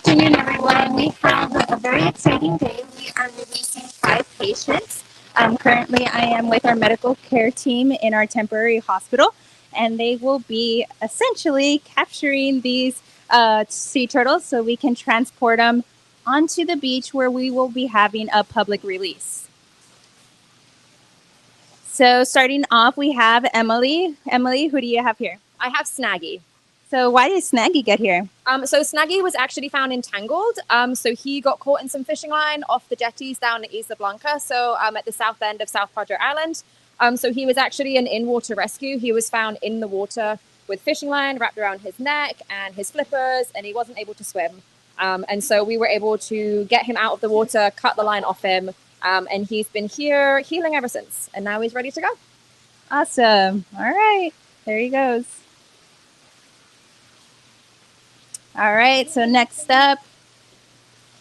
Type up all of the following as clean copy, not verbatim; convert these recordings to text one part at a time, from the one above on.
afternoon, everyone. We have a very exciting day. We are releasing 5 patients. Currently, I am with our medical care team in our temporary hospital, and they will be essentially capturing these sea turtles so we can transport them onto the beach where we will be having a public release. So starting off, we have Emily. Emily, who do you have here? I have Snaggy. So why did Snaggy get here? So Snaggy was actually found entangled. So he got caught in some fishing line off the jetties down at Isla Blanca, so at the south end of South Padre Island. So he was actually an in-water rescue. He was found in the water with fishing line wrapped around his neck and his flippers, and he wasn't able to swim. And so we were able to get him out of the water, cut the line off him, and he's been here healing ever since. And now he's ready to go. Awesome. All right, there he goes. All right, so next up,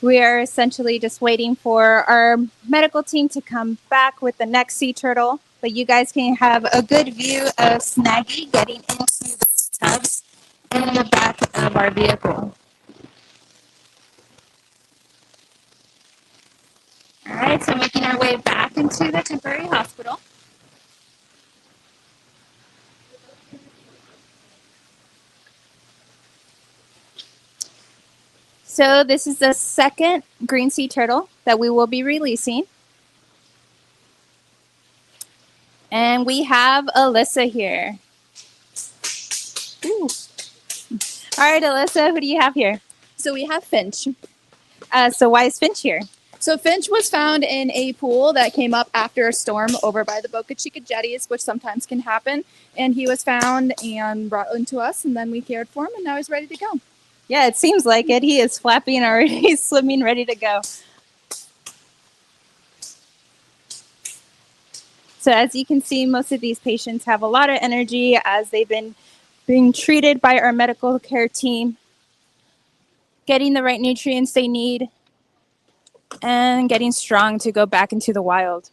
we are essentially just waiting for our medical team to come back with the next sea turtle. But you guys can have a good view of Snaggy getting into those tubs in the back of our vehicle. All right, so making our way back into the temporary hospital. So this is the second green sea turtle that we will be releasing. And we have Alyssa here. Ooh. All right, Alyssa, who do you have here? So we have Finch. So why is Finch here? So Finch was found in a pool that came up after a storm over by the Boca Chica jetties, which sometimes can happen. And he was found and brought into us, and then we cared for him, and now he's ready to go. Yeah, it seems like it. He is flapping already. He's swimming, ready to go. So as you can see, most of these patients have a lot of energy as they've been being treated by our medical care team, getting the right nutrients they need, and getting strong to go back into the wild.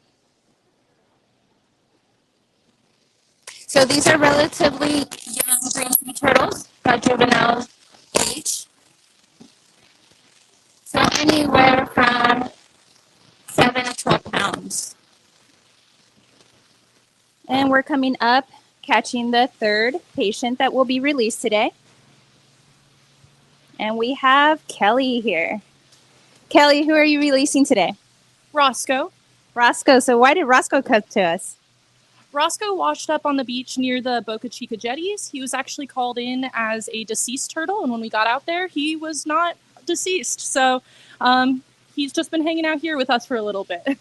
So these are relatively young green sea turtles, juvenile age. So anywhere from 7 to 12 pounds. And we're coming up, catching the third patient that will be released today. And we have Kelly here. Kelly, who are you releasing today? Roscoe. Roscoe. So why did Roscoe come to us? Roscoe washed up on the beach near the Boca Chica jetties. He was actually called in as a deceased turtle, and when we got out there, he was not deceased. So he's just been hanging out here with us for a little bit.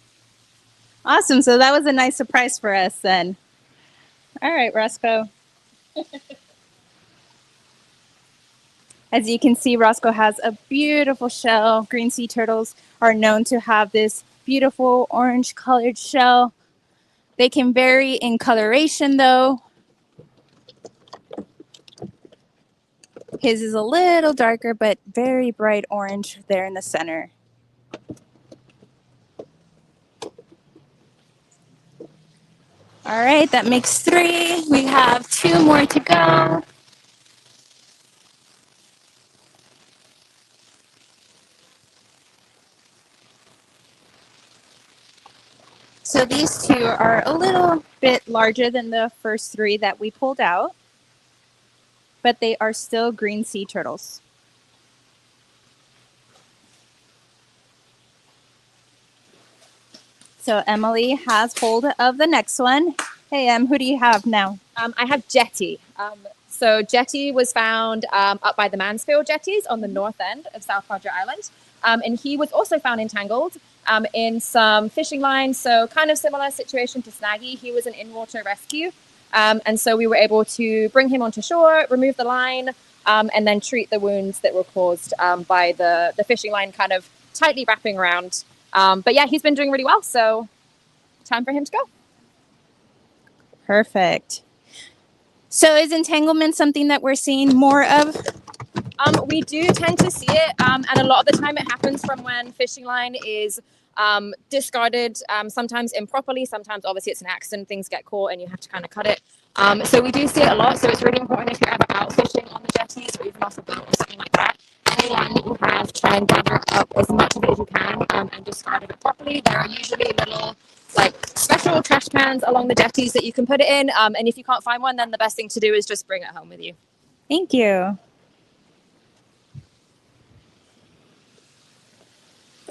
Awesome. So that was a nice surprise for us then. All right, Roscoe. As you can see, Roscoe has a beautiful shell. Green sea turtles are known to have this beautiful orange colored shell. They can vary in coloration though. His is a little darker, but very bright orange there in the center. All right, that makes 3. We have 2 more to go. So these 2 are a little bit larger than the first 3 that we pulled out, but they are still green sea turtles. So Emily has hold of the next one. Hey, Em, who do you have now? I have Jetty. So Jetty was found up by the Mansfield jetties on the north end of South Padre Island. And he was also found entangled in some fishing lines. So kind of similar situation to Snaggy. He was an in-water rescue. And so we were able to bring him onto shore, remove the line, and then treat the wounds that were caused by the fishing line kind of tightly wrapping around. But yeah, he's been doing really well. So time for him to go. Perfect. So is entanglement something that we're seeing more of? We do tend to see it, and a lot of the time it happens from when fishing line is discarded, sometimes improperly, sometimes obviously it's an accident, things get caught and you have to kind of cut it. So we do see it a lot, so it's really important if you're ever out fishing on the jetties or even off a boat or something like that, and the line that you have, try and gather up as much of it as you can and discard it properly. There are usually little special trash cans along the jetties that you can put it in. And if you can't find one, then the best thing to do is just bring it home with you. Thank you.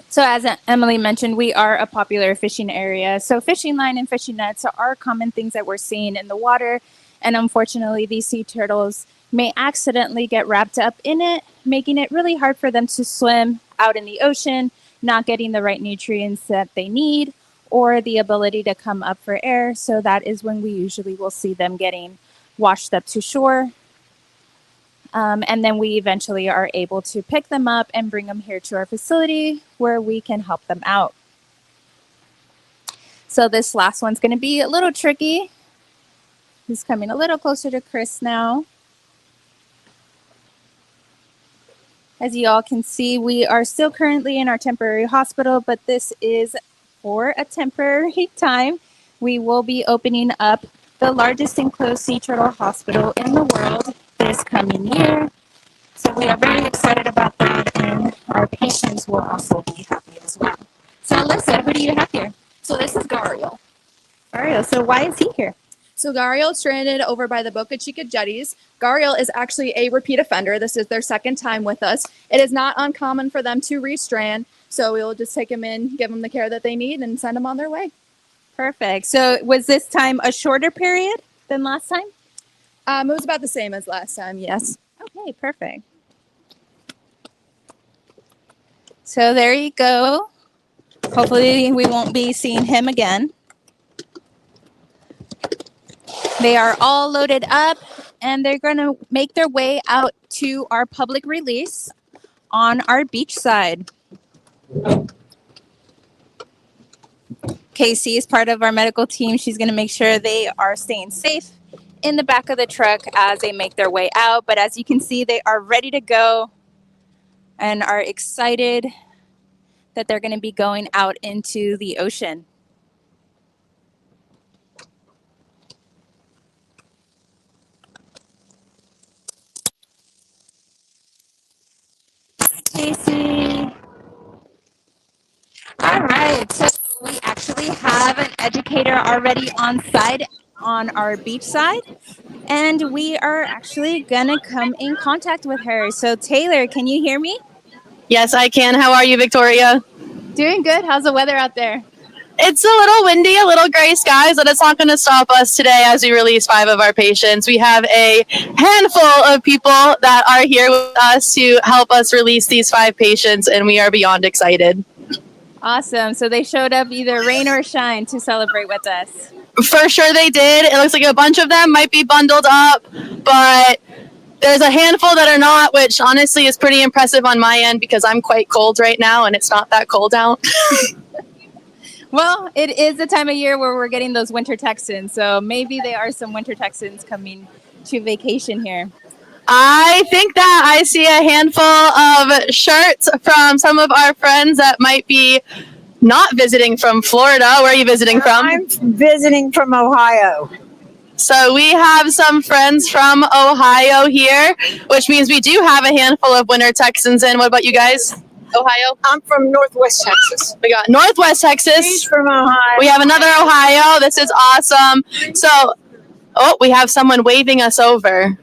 So as Emily mentioned, we are a popular fishing area. So fishing line and fishing nets are common things that we're seeing in the water. And unfortunately, these sea turtles may accidentally get wrapped up in it, making it really hard for them to swim out in the ocean, not getting the right nutrients that they need, or the ability to come up for air. So that is when we usually will see them getting washed up to shore. And then we eventually are able to pick them up and bring them here to our facility where we can help them out. So this last one's going to be a little tricky. He's coming a little closer to Chris now. As you all can see, we are still currently in our temporary hospital, but this is for a temporary time. We will be opening up the largest enclosed sea turtle hospital in the world this coming year. So we are very excited about that, and our patients will also be happy as well. So Alyssa, who do you have here? So this is Gariel. Ariel, so why is he here? So Gariel stranded over by the Boca Chica jetties. Gariel is actually a repeat offender. This is their second time with us. It is not uncommon for them to restrand, so we will just take them in, give them the care that they need, and send them on their way. Perfect. So was this time a shorter period than last time? It was about the same as last time, yes. Okay, perfect. So there you go. Hopefully we won't be seeing him again. They are all loaded up and they're going to make their way out to our public release on our beach side. Casey is part of our medical team. She's going to make sure they are staying safe in the back of the truck as they make their way out. But as you can see, they are ready to go and are excited that they're going to be going out into the ocean. Casey. All right, so we actually have an educator already on site on our beach side, and we are actually gonna come in contact with her. So Taylor, can you hear me? Yes, I can. How are you, Victoria? Doing good. How's the weather out there? It's a little windy, a little gray skies, but it's not going to stop us today as we release 5 of our patients. We have a handful of people that are here with us to help us release these 5 patients, and we are beyond excited. Awesome. So they showed up either rain or shine to celebrate with us. For sure they did. It looks like a bunch of them might be bundled up, but there's a handful that are not, which honestly is pretty impressive on my end because I'm quite cold right now and it's not that cold out. Well, it is the time of year where we're getting those winter Texans, so maybe there are some winter Texans coming to vacation here. I think that I see a handful of shirts from some of our friends that might be not visiting from Florida. Where are you visiting from? I'm visiting from Ohio. So we have some friends from Ohio here, which means we do have a handful of winter Texans in. What about you guys? Ohio? I'm from Northwest Texas. We got Northwest He's Texas. from Ohio. We have another Ohio. This is awesome. So, we have someone waving us over.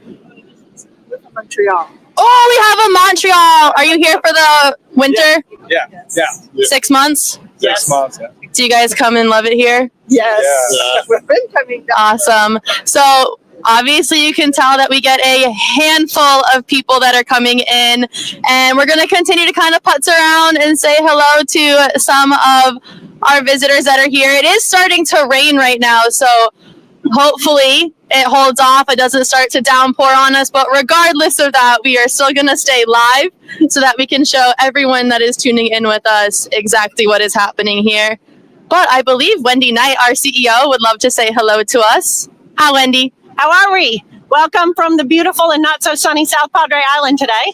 Montreal. Oh, we have a Montreal. Are you here for the winter? Yeah. Yes. Yeah. 6 months? 6 months. Yeah. Do you guys come and love it here? Yes. Yeah. We've been coming down. Awesome. So obviously you can tell that we get a handful of people that are coming in, and we're going to continue to kind of putz around and say hello to some of our visitors that are here. It is starting to rain right now, so hopefully it holds off. It doesn't start to downpour on us, but regardless of that, we are still going to stay live so that we can show everyone that is tuning in with us exactly what is happening here. But I believe Wendy Knight, our CEO, would love to say hello to us. Hi, Wendy. How are we? Welcome from the beautiful and not so sunny South Padre Island today.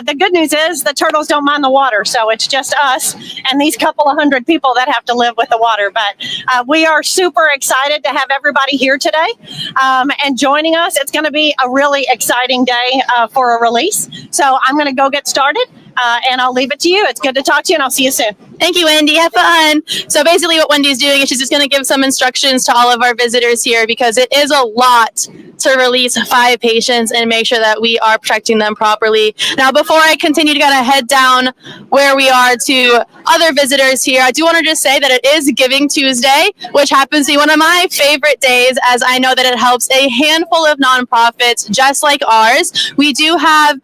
The good news is the turtles don't mind the water, so it's just us and these couple of hundred people that have to live with the water. But we are super excited to have everybody here today and joining us. It's going to be a really exciting day for a release. So I'm going to go get started. And I'll leave it to you. It's good to talk to you, and I'll see you soon. Thank you, Wendy. Have fun. So basically what Wendy's doing is she's just going to give some instructions to all of our visitors here because it is a lot to release 5 patients and make sure that we are protecting them properly. Now, before I continue to kind of head down where we are to other visitors here, I do want to just say that it is Giving Tuesday, which happens to be one of my favorite days, as I know that it helps a handful of nonprofits just like ours. We do have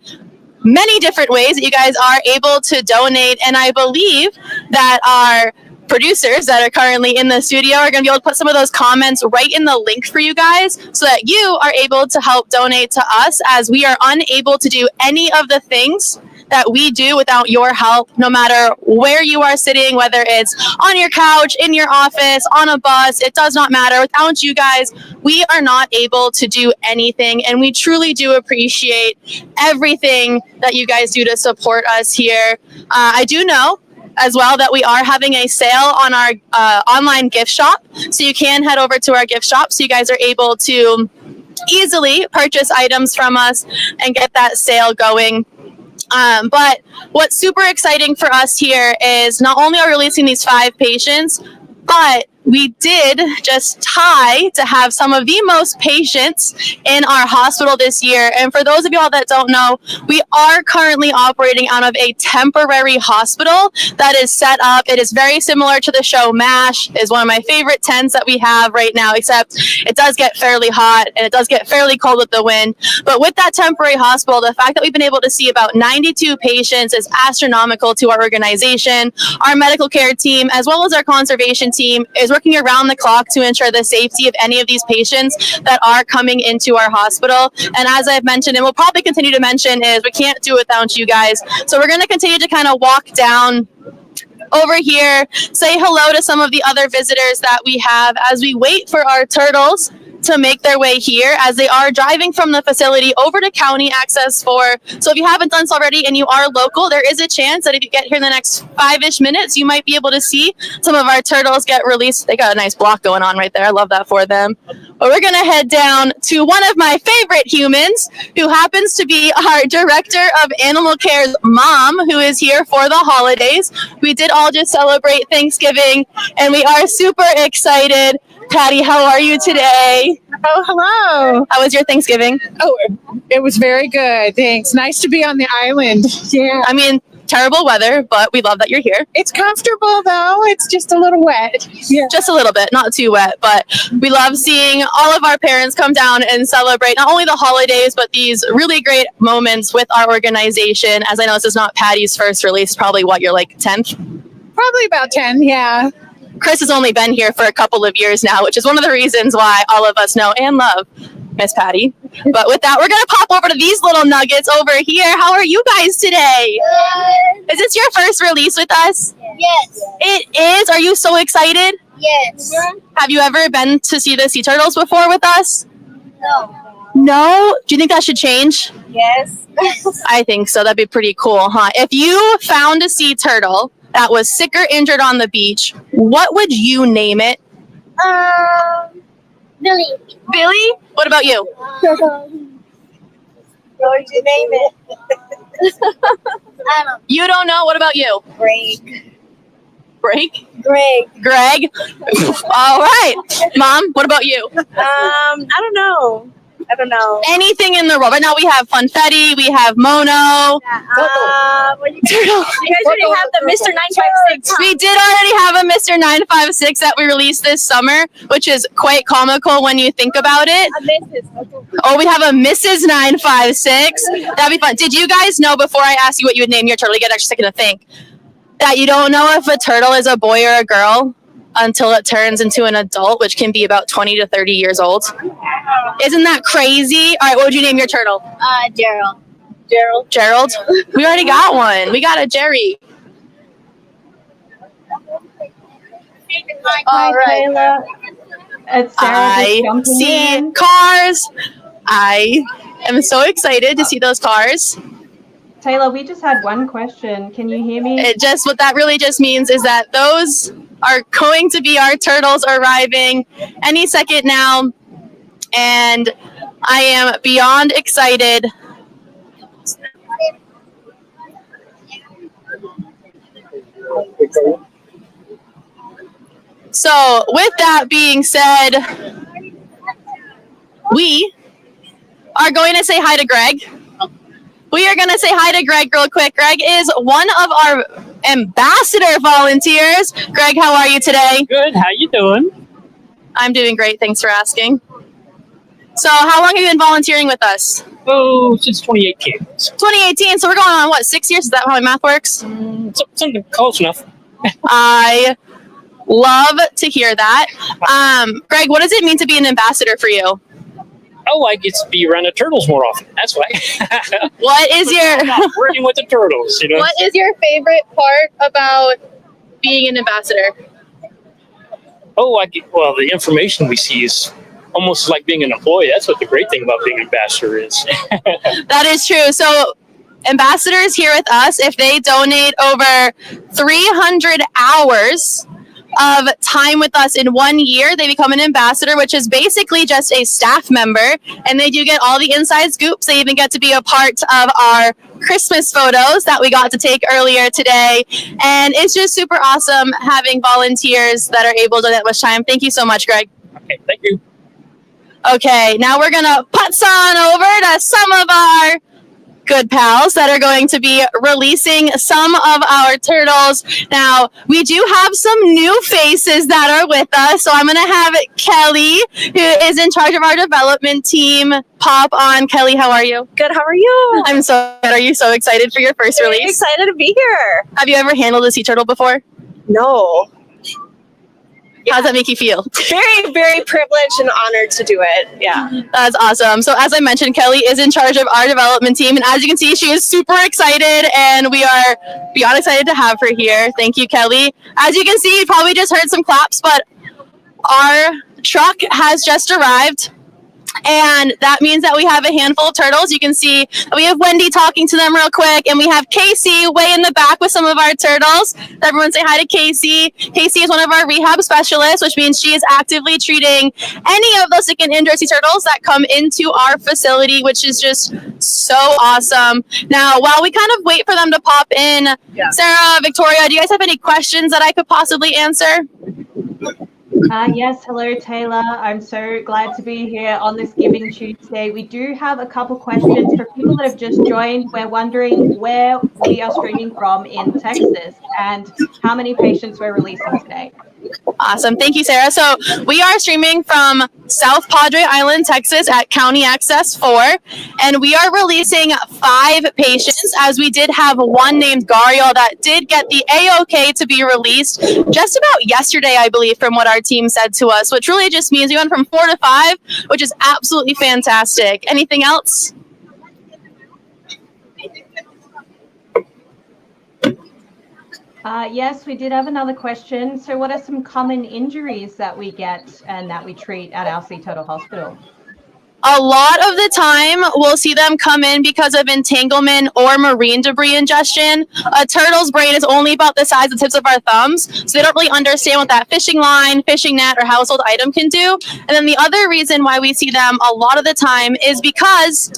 many different ways that you guys are able to donate, and I believe that our producers that are currently in the studio are going to be able to put some of those comments right in the link for you guys so that you are able to help donate to us, as we are unable to do any of the things that we do without your help, no matter where you are sitting, whether it's on your couch, in your office, on a bus, it does not matter. Without you guys, we are not able to do anything, and we truly do appreciate everything that you guys do to support us here. I do know as well that we are having a sale on our online gift shop, so you can head over to our gift shop so you guys are able to easily purchase items from us and get that sale going. But what's super exciting for us here is not only are we releasing these 5 patients, but we did just tie to have some of the most patients in our hospital this year. And for those of y'all that don't know, we are currently operating out of a temporary hospital that is set up. It is very similar to the show MASH. It is one of my favorite tents that we have right now, except it does get fairly hot and it does get fairly cold with the wind. But with that temporary hospital, the fact that we've been able to see about 92 patients is astronomical to our organization. Our medical care team, as well as our conservation team, is working around the clock to ensure the safety of any of these patients that are coming into our hospital. And as I've mentioned, and we'll probably continue to mention, is we can't do it without you guys. So we're going to continue to kind of walk down over here, say hello to some of the other visitors that we have as we wait for our turtles to make their way here, as they are driving from the facility over to County Access 4. So if you haven't done so already and you are local, there is a chance that if you get here in the next 5-ish minutes, you might be able to see some of our turtles get released. They got a nice block going on right there. I love that for them. But we're going to head down to one of my favorite humans, who happens to be our Director of Animal Care's mom, who is here for the holidays. We did all just celebrate Thanksgiving, and we are super excited. Patty, how are you today? Oh, hello. How was your Thanksgiving? Oh, it was very good. Thanks. Nice to be on the island. Yeah. I mean, terrible weather, but we love that you're here. It's comfortable, though. It's just a little wet. Yeah. Just a little bit, not too wet, but we love seeing all of our parents come down and celebrate not only the holidays, but these really great moments with our organization. As I know, this is not Patty's first release, probably what, you're like 10th? Probably about 10, yeah. Chris has only been here for a couple of years now, which is one of the reasons why all of us know and love Miss Patty. But with that, we're going to pop over to these little nuggets over here. How are you guys today? Good. Is this your first release with us? Yes. It is? Are you so excited? Yes. Have you ever been to see the sea turtles before with us? No. No? Do you think that should change? Yes. I think so. That'd be pretty cool, huh? If you found a sea turtle that was sick or injured on the beach, what would you name it? Billy. Billy? What about you? What would you name it? I don't You don't know? What about you? know. Greg. Break? Greg. Greg? All right. Mom, what about you? I don't know. I don't know. Anything in the world. Right now we have Funfetti, we have Mono. What you guys already have the Mr. 956. We did already have a Mr. 956 that we released this summer, which is quite comical when you think about it. Oh, we have a Mrs. 956. That'd be fun. Did you guys know, before I ask you what you would name your turtle, you get an extra second to think, that you don't know if a turtle is a boy or a girl until it turns into an adult, which can be about 20 to 30 years old? Isn't that crazy? All right, what would you name your turtle? Gerald. Gerald? We already got one. We got a Jerry. All right. Kayla. It's Sarah I just jumping see in. cars. I am so excited to see those cars. Taylor, we just had one question. Can you hear me? What that really just means is that those are going to be our turtles arriving any second now. And I am beyond excited. So with that being said, we are going to say hi to Greg. We are going to say hi to Greg real quick. Greg is one of our ambassador volunteers. Greg, how are you today? Good. How you doing? I'm doing great. Thanks for asking. So how long have you been volunteering with us? Oh, since 2018. 2018. So we're going on, what, 6 years? Is that how my math works? Something close enough. I love to hear that. Greg, what does it mean to be an ambassador for you? Oh, I get to be around the turtles more often. That's why. What is your working with the turtles? You know. What is your favorite part about being an ambassador? Oh, well, the information we see is almost like being an employee. That's what the great thing about being an ambassador is. That is true. So ambassadors here with us, if they donate over 300 hours of time with us in 1 year, they become an ambassador, which is basically just a staff member, and they do get all the inside scoops. They even get to be a part of our Christmas photos that we got to take earlier today, and it's just super awesome having volunteers that are able to do that much time. Thank you so much, Greg. Okay, thank you. Okay, now we're gonna putz on over to some of our good pals that are going to be releasing some of our turtles. Now, we do have some new faces that are with us, so I'm going to have Kelly, who is in charge of our development team, pop on. Kelly, how are you? Good, how are you? I'm so good. Are you so excited for your first Very release? excited to be here. Have you ever handled a sea turtle before? No. How does that make you feel? Very, very privileged and honored to do it. Yeah. That's awesome. So as I mentioned, Kelly is in charge of our development team. And as you can see, she is super excited and we are beyond excited to have her here. Thank you, Kelly. As you can see, you probably just heard some claps, but our truck has just arrived. And that means that we have a handful of turtles. You can see we have Wendy talking to them real quick, and we have Casey way in the back with some of our turtles. Everyone say hi to Casey. Casey is one of our rehab specialists, which means she is actively treating any of those sick and injured sea turtles that come into our facility, which is just so awesome. Now, while we kind of wait for them to pop in, Sarah, Victoria, do you guys have any questions that I could possibly answer? Yes, hello Taylor. I'm so glad to be here on this Giving Tuesday. We do have a couple questions for people that have just joined. We're wondering where we are streaming from in Texas and how many patients we're releasing today. Awesome. Thank you, Sarah. So we are streaming from South Padre Island, Texas at County Access 4, and we are releasing 5 patients, as we did have one named Gariel that did get the A-OK to be released just about yesterday, I believe, from what our team said to us, which really just means we went from 4 to 5, which is absolutely fantastic. Anything else? Yes, we did have another question. So what are some common injuries that we get and that we treat at our Sea Turtle Hospital? A lot of the time, we'll see them come in because of entanglement or marine debris ingestion. A turtle's brain is only about the size of the tips of our thumbs, so they don't really understand what that fishing line, fishing net, or household item can do. And then the other reason why we see them a lot of the time is because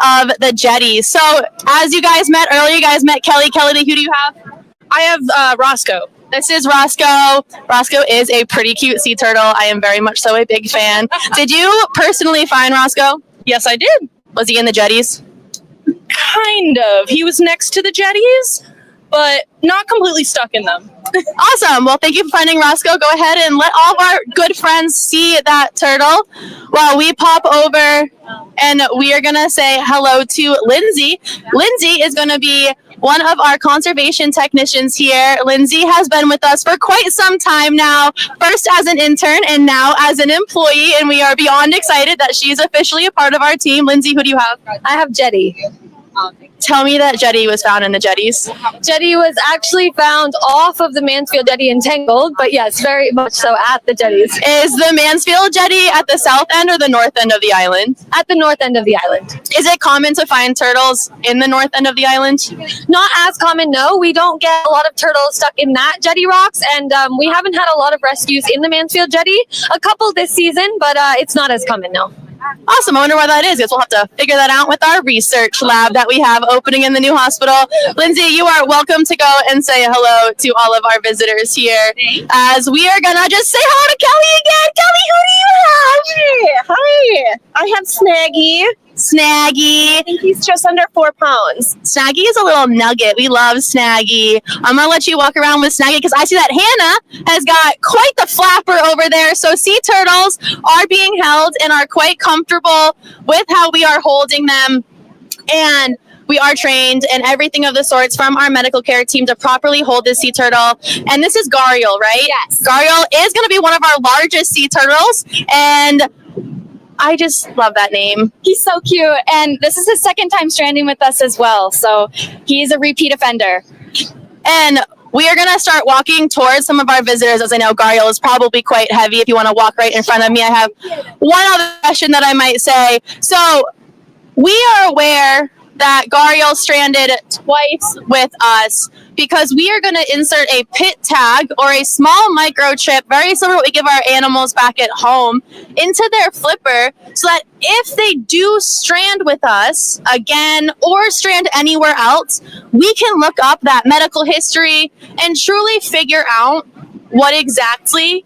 of the jetties. So as you guys met earlier, you guys met Kelly. Kelly, who do you have? I have Roscoe. This is Roscoe. Roscoe is a pretty cute sea turtle. I am very much so a big fan. Did you personally find Roscoe? Yes, I did. Was he in the jetties? Kind of. He was next to the jetties, but not completely stuck in them. Awesome. Well, thank you for finding Roscoe. Go ahead and let all of our good friends see that turtle while we pop over and we are going to say hello to Lindsay. Lindsay is going to be one of our conservation technicians here. Lindsay has been with us for quite some time now, first as an intern and now as an employee, and we are beyond excited that she's officially a part of our team. Lindsay, who do you have? I have Jetty. tell me that Jetty was found in the jetties? Jetty was actually found off of the Mansfield Jetty entangled, but yes, very much so at the jetties. Is the Mansfield Jetty at the south end or the north end of the island? At the north end of the island. Is it common to find turtles in the north end of the island? Not as common, no. We don't get a lot of turtles stuck in that jetty rocks, and we haven't had a lot of rescues in the Mansfield Jetty. A couple this season, but it's not as common, no. Awesome. I wonder why that is. Guess we'll have to figure that out with our research lab that we have opening in the new hospital. Lindsay, you are welcome to go and say hello to all of our visitors here. As we are going to just say hello to Kelly again. Kelly, who do you have? Hi. I have Snaggy. Snaggy. I think he's just under 4 pounds. Snaggy is a little nugget. We love Snaggy. I'm going to let you walk around with Snaggy because I see that Hannah has got quite the flapper over there. So sea turtles are being held and are quite comfortable with how we are holding them. And we are trained and everything of the sorts from our medical care team to properly hold this sea turtle. And this is Gariel, right? Yes. Gariel is going to be one of our largest sea turtles. And I just love that name. He's so cute, and this is his second time stranding with us as well, so he's a repeat offender. And we are going to start walking towards some of our visitors, as I know Gariel is probably quite heavy. If you want to walk right in front of me, I have one other question that I might say. So we are aware that Gariel stranded twice with us because we are going to insert a pit tag or a small microchip, very similar to what we give our animals back at home, into their flipper so that if they do strand with us again or strand anywhere else, we can look up that medical history and truly figure out what exactly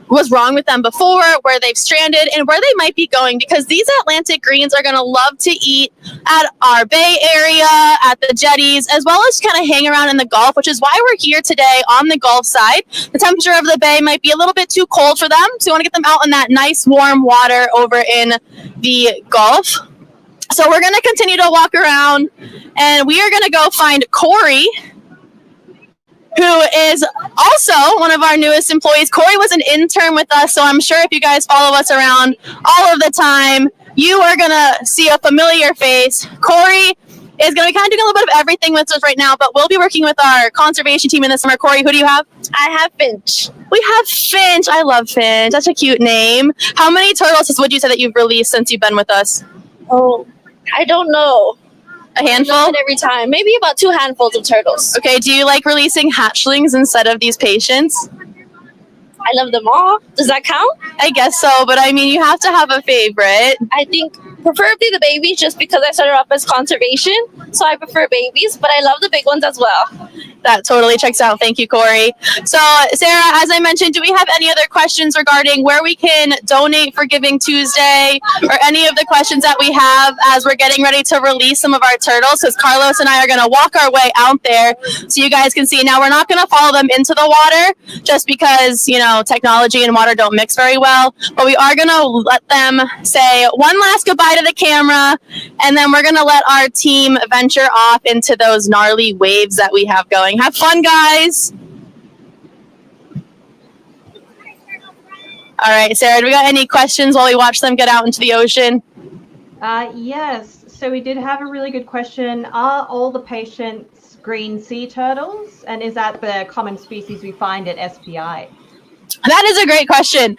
was wrong with them before, where they've stranded, and where they might be going, because these Atlantic greens are going to love to eat at our bay area, at the jetties, as well as kind of hang around in the Gulf, which is why we're here today on the Gulf side. The temperature of the bay might be a little bit too cold for them, so we want to get them out in that nice warm water over in the Gulf. So we're going to continue to walk around, and we are going to go find Corey, who is also one of our newest employees. Corey was an intern with us, so I'm sure if you guys follow us around all of the time, you are going to see a familiar face. Corey is going to be kind of doing a little bit of everything with us right now, but we'll be working with our conservation team in the summer. Corey, who do you have? I have Finch. We have Finch. I love Finch. That's a cute name. How many turtles would you say that you've released since you've been with us? Oh, I don't know. A handful? Not every time. Maybe about 2 handfuls of turtles. Okay, do you like releasing hatchlings instead of these patients? I love them all. Does that count? I guess so, but I mean, you have to have a favorite. I think preferably the babies, just because I started off as conservation, so I prefer babies, but I love the big ones as well. That totally checks out. Thank you, Corey. So, Sarah, as I mentioned, do we have any other questions regarding where we can donate for Giving Tuesday, or any of the questions that we have as we're getting ready to release some of our turtles? Because Carlos and I are going to walk our way out there so you guys can see. Now, we're not going to follow them into the water just because, you know, technology and water don't mix very well, but we are going to let them say one last goodbye to the camera, and then we're going to let our team venture off into those gnarly waves that we have going. Have fun, guys. All right, Sarah, do we got any questions while we watch them get out into the ocean? Yes. So we did have a really good question. Are all the patients green sea turtles? And is that the common species we find at SPI? That is a great question.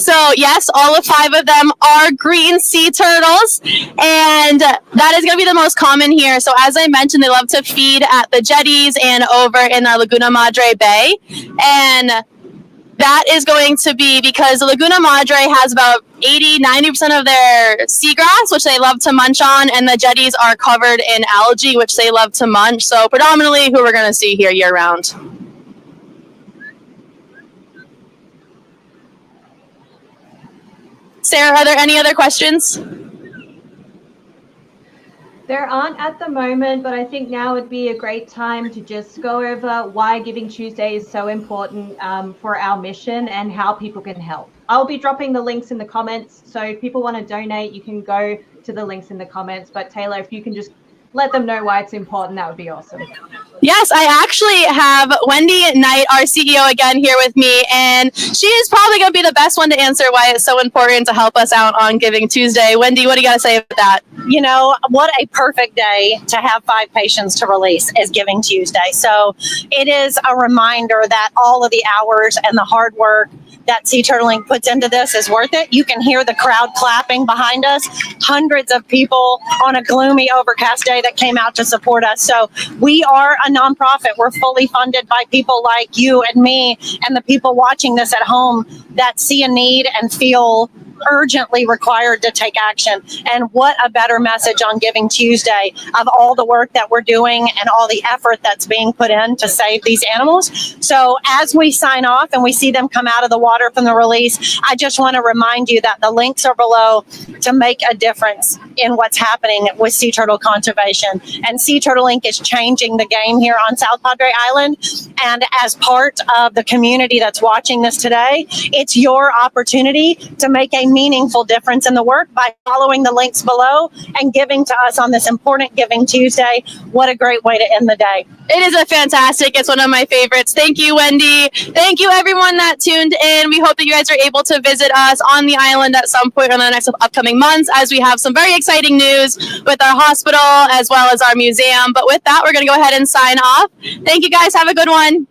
So yes, all of 5 of them are green sea turtles, and that is going to be the most common here. So as I mentioned, they love to feed at the jetties and over in our Laguna Madre Bay, and that is going to be because the Laguna Madre has about 80-90% of their seagrass, which they love to munch on, and the jetties are covered in algae, which they love to munch. So predominantly who we're going to see here year round. Sarah, are there any other questions? There aren't at the moment, but I think now would be a great time to just go over why Giving Tuesday is so important for our mission and how people can help. I'll be dropping the links in the comments, so if people want to donate, you can go to the links in the comments. But Taylor, if you can just let them know why it's important, that would be awesome. Yes, I actually have Wendy Knight, our CEO, again here with me, and she is probably going to be the best one to answer why it's so important to help us out on Giving Tuesday. Wendy, what do you got to say about that? you know, what a perfect day to have 5 patients to release is Giving Tuesday. So it is a reminder that all of the hours and the hard work that Sea Turtling puts into this is worth it. You can hear the crowd clapping behind us. Hundreds of people on a gloomy, overcast day that came out to support us. So we are a nonprofit. We're fully funded by people like you and me and the people watching this at home that see a need and feel urgently required to take action. And what a better message on Giving Tuesday of all the work that we're doing and all the effort that's being put in to save these animals. So as we sign off and we see them come out of the water from the release, I just want to remind you that the links are below to make a difference in what's happening with sea turtle conservation. And Sea Turtle Inc. is changing the game here on South Padre Island. And as part of the community that's watching this today, it's your opportunity to make a meaningful difference in the work by following the links below and giving to us on this important Giving Tuesday. What a great way to end the day. It is a fantastic. It's one of my favorites. Thank you, Wendy. Thank you, everyone that tuned in. We hope that you guys are able to visit us on the island at some point in the next upcoming months, as we have some very exciting news with our hospital as well as our museum. But with that, we're going to go ahead and sign off. Thank you, guys. Have a good one.